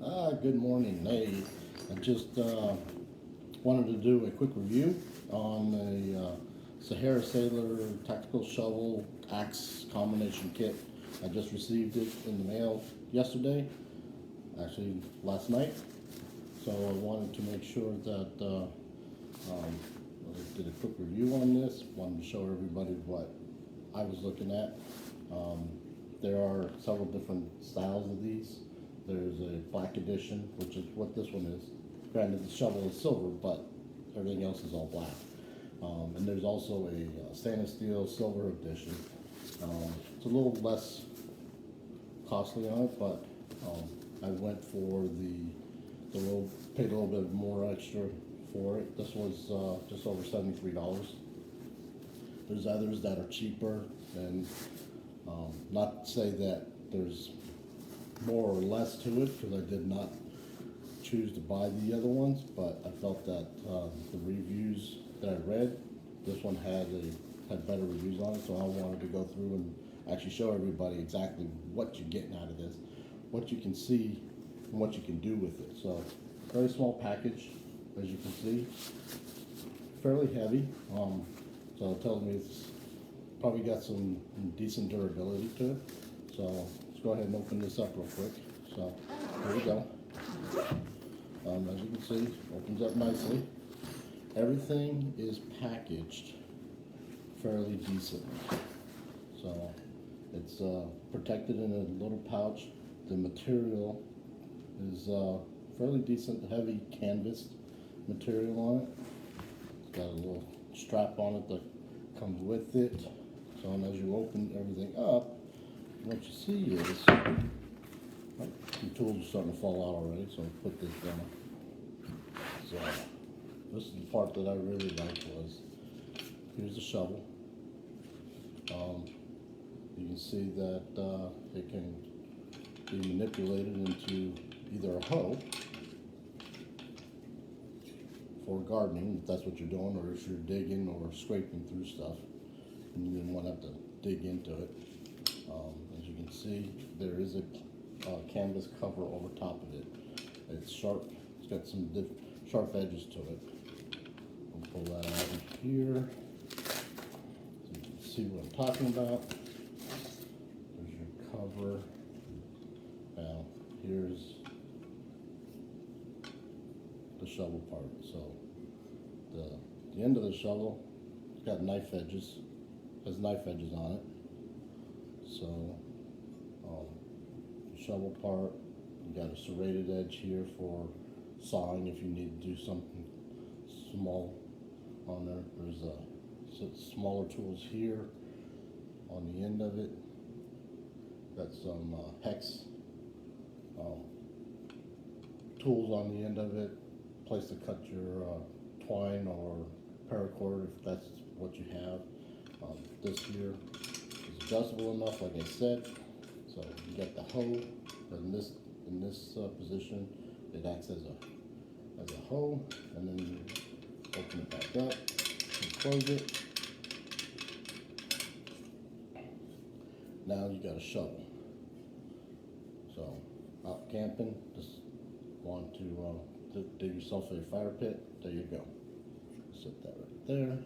Good morning. Hey, I just wanted to do a quick review on a Sahara Sailor Tactical Shovel Axe Combination Kit. I just received it in the mail yesterday, actually last night. So I wanted to make sure that I did a quick review on this. Wanted to show everybody what I was looking at. There are several different styles of these. There's a black edition, which is what this one is. Granted, the shovel is silver, but everything else is all black. And there's also a stainless steel silver edition. It's a little less costly on it, but I went for paid a little bit more extra for it. This was just over $73. There's others that are cheaper, and not to say that there's more or less to it, because I did not choose to buy the other ones, but I felt that the reviews that I read, this one had better reviews on it, so I wanted to go through and actually show everybody exactly what you're getting out of this, what you can see, and what you can do with it. So, very small package, as you can see, fairly heavy, so it tells me it's probably got some decent durability to it. So let's go ahead and open this up real quick. So here we go. As you can see, opens up nicely. Everything is packaged fairly decently. So it's protected in a little pouch. The material is fairly decent, heavy canvas material on it. It's got a little strap on it that comes with it. So as you open everything up, what you see is, the tools are starting to fall out already, so I'll put this down. So this is the part that I really liked was, here's the shovel. You can see that it can be manipulated into either a hoe for gardening, if that's what you're doing, or if you're digging or scraping through stuff and you didn't want to have to dig into it. As you can see, there is a canvas cover over top of it. It's sharp. It's got some sharp edges to it. I'll pull that out of here so you can see what I'm talking about. There's your cover. Now, here's the shovel part. So the end of the shovel, it's got knife edges. Has knife edges on it. So the shovel part, you got a serrated edge here for sawing if you need to do something small on there. There's smaller tools here on the end of it. Got some hex tools on the end of it. Place to cut your twine or paracord if that's what you have. This here is adjustable enough, like I said. So you got the hoe in this position. It acts as a hoe, and then you open it back up and close it. Now you got a shovel. So out camping, just want to dig yourself a fire pit. There you go. Set that right there.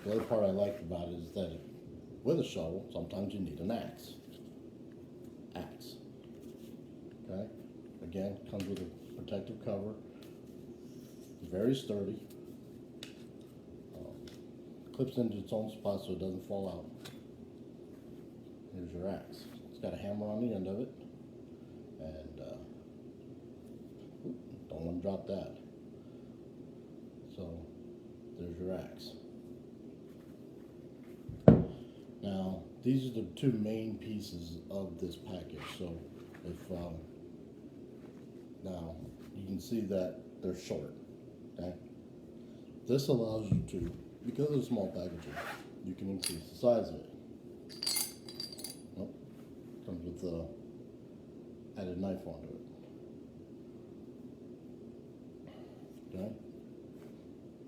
The other part I liked about it is that with a shovel, sometimes you need an axe. Okay? Again, comes with a protective cover. Very sturdy. Clips into its own spot so it doesn't fall out. Here's your axe. It's got a hammer on the end of it. And don't want to drop that. So there's your axe. Now, these are the two main pieces of this package. So, if now you can see that they're short. Okay, this allows you to, because of the small packaging, you can increase the size of it. Nope, comes with added knife onto it. Okay,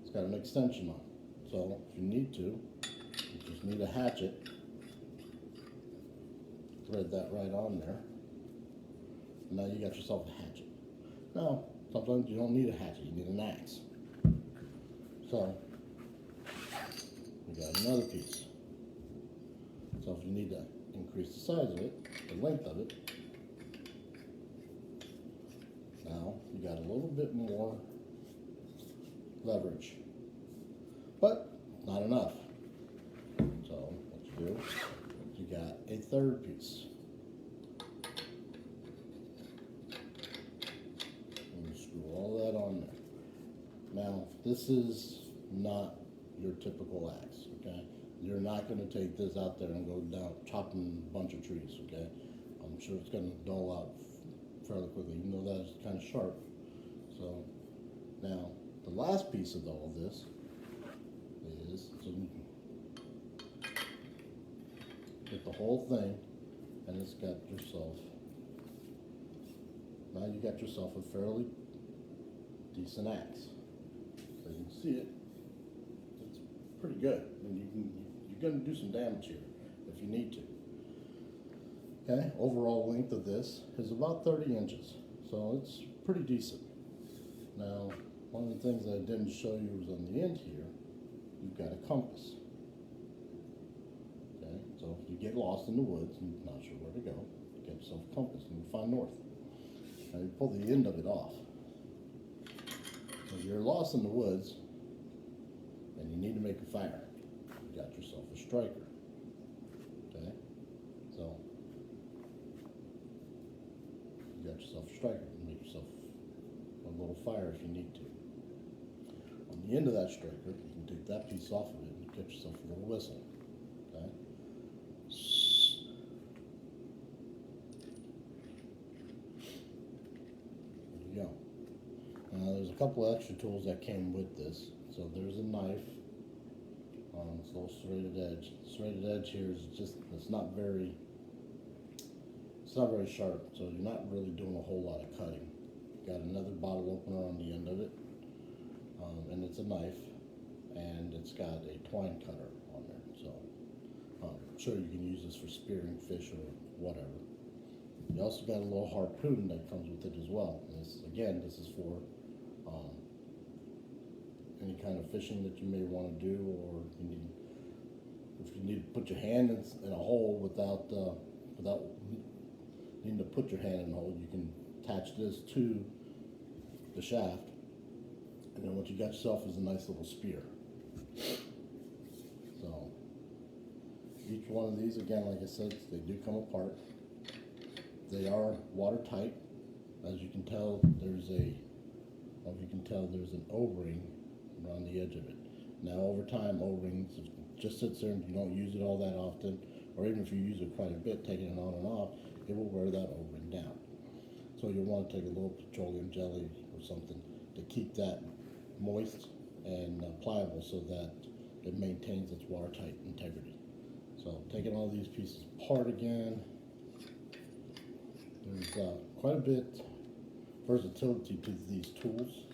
it's got an extension on it. So, if you need to, you just need a hatchet. Thread that right on there. And now you got yourself a hatchet. Now, sometimes you don't need a hatchet, you need an axe. So, we got another piece. So if you need to increase the size of it, the length of it, now you got a little bit more leverage, but not enough. So what you do, you got a third piece. And you screw all that on there. Now this is not your typical axe, okay? You're not going to take this out there and go down chopping a bunch of trees, okay? I'm sure it's going to dull out fairly quickly, even though that's kind of sharp. So now the last piece of all this is, so you can get the whole thing, and it's got yourself, now you got yourself a fairly decent axe. So you can see it, it's pretty good, and you're going to do some damage here if you need to. Okay, overall length of this is about 30 inches, so it's pretty decent. Now, one of the things that I didn't show you was on the end here, you've got a compass. Okay, so if you get lost in the woods and you're not sure where to go, you get yourself a compass and you find north. Now you pull the end of it off. If you're lost in the woods and you need to make a fire, you got yourself a striker. Okay, so you got yourself a striker and make yourself a little fire if you need to. On the end of that striker, you can take that piece off of it and you get yourself a little whistle. Okay, there you go. Now there's a couple of extra tools that came with this. So there's a knife. It's a little serrated edge. The serrated edge here is just, it's not very sharp, so you're not really doing a whole lot of cutting. Got another bottle opener on the end of it, and it's a knife, and it's got a twine cutter on there. So I'm sure you can use this for spearing fish or whatever. You also got a little harpoon that comes with it as well. And this is for any kind of fishing that you may want to do, or if you need to put your hand in a hole without needing to put your hand in a hole, you can attach this to the shaft, and then what you got yourself is a nice little spear. So each one of these, again, like I said, they do come apart. They are watertight. As you can tell, there's an O-ring around the edge of it. Now, over time, O-rings, if it just sits there and you don't use it all that often, or even if you use it quite a bit, taking it on and off, it will wear that O-ring down. So you'll want to take a little petroleum jelly or something to keep that moist and pliable so that it maintains its watertight integrity. So taking all these pieces apart again, there's quite a bit versatility to these tools.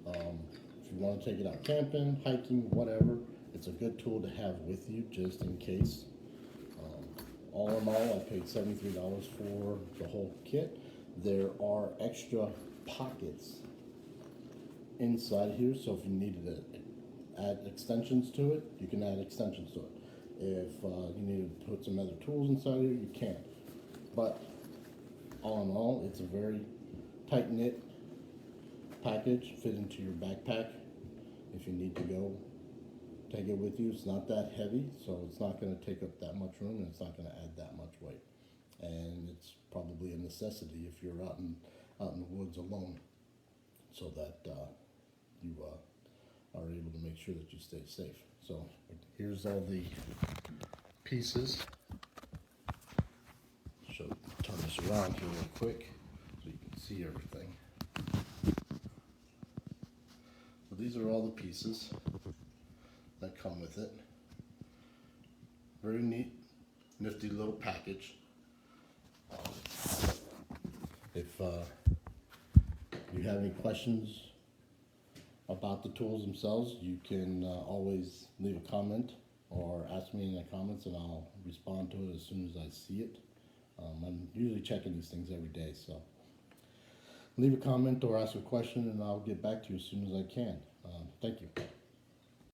If you want to take it out camping, hiking, whatever, it's a good tool to have with you just in case. All in all, I paid $73 for the whole kit. There are extra pockets inside here, so if you needed to add extensions to it, you can add extensions to it. If you need to put some other tools inside here, you can. But all in all, it's a very tight-knit package, fit into your backpack. If you need to go take it with you, it's not that heavy, so it's not going to take up that much room, and it's not going to add that much weight. And it's probably a necessity if you're out in the woods alone, so that you are able to make sure that you stay safe. So here's all the pieces. Turn this around here real quick so you can see everything. So these are all the pieces that come with it. Very neat, nifty little package. If you have any questions about the tools themselves, you can always leave a comment or ask me in the comments, and I'll respond to it as soon as I see it. I'm usually checking these things every day, so leave a comment or ask a question and I'll get back to you as soon as I can. Thank you.